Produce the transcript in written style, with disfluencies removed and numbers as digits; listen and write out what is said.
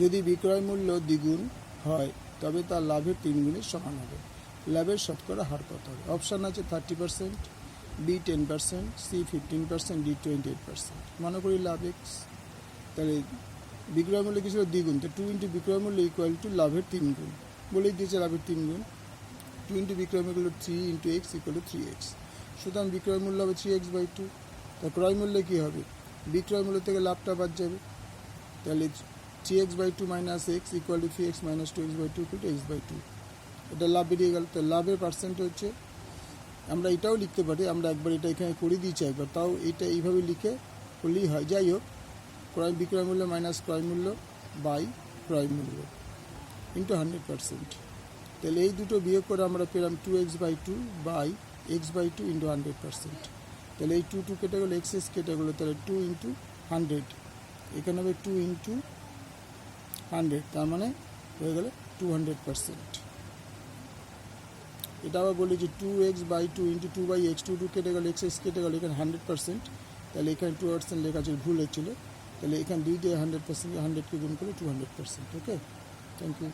যদি বিক্রয় মূল্য দ্বিগুণ হয় তবে তার লাভের 3 গুণের সমান হবে। লাভের শতকরা হার কত হবে? অপশান আছে 30%, বি 10%, সি 15%, ডি 28%। মনে করি লাভ এক্স, তাহলে বিক্রয় মূল্য কি ছিল দ্বিগুণ, তো 2 ইন্টু বিক্রয় মূল্য ইকুয়াল টু লাভের 3 গুণ, বলেই দিয়েছে লাভের 3 গুণ। 2 ইন্টু বিক্রয় মূল্য 3 into x equal to 3x, সুতরাং বিক্রয় মূল্য হবে 3x/2। তা ক্রয় মূল্যে কী হবে? বিক্রয় মূল্য থেকে লাভটা বাদ যাবে, তাহলে 3x/2 minus x equal to 3x minus 2x/2 equal to x/2। এটা লাভ বেরিয়ে গেল। তো লাভের পার্সেন্ট হচ্ছে, আমরা এটাও লিখতে পারি, আমরা একবার এটা এখানে করে দিয়েছি একবার, তাও এটা এইভাবে লিখে করলেই হয়। যাই হোক, বিক্রয় মূল্য মাইনাস ক্রয় মূল্য বাই ক্রয় মূল্য ইন্টু 100%। তাহলে এই দুটো বিয়োগ করে আমরা পেলাম 2x/2 বাই x/2 ইন্টু 100%। তাহলে এই 2 কেটে গেলো, এক্স কেটে গেলো, তাহলে 2 ইন্টু 100, এখানে হবে 2 ইন্টু 100, তার মানে হয়ে গেলে 200%। এটা আবার বলি যে 2x/2 ইন্টু 2/x, 2 কেটে গেলো, এক্স কেটে গেলো, এখানে 100%, তাহলে এখানে 2% লেখা ছিল, ভুল হচ্ছিলো, তাহলে এখানে 2 দিয়ে 100%, 100কে গুণ করলে 200%। ওকে, থ্যাংক ইউ।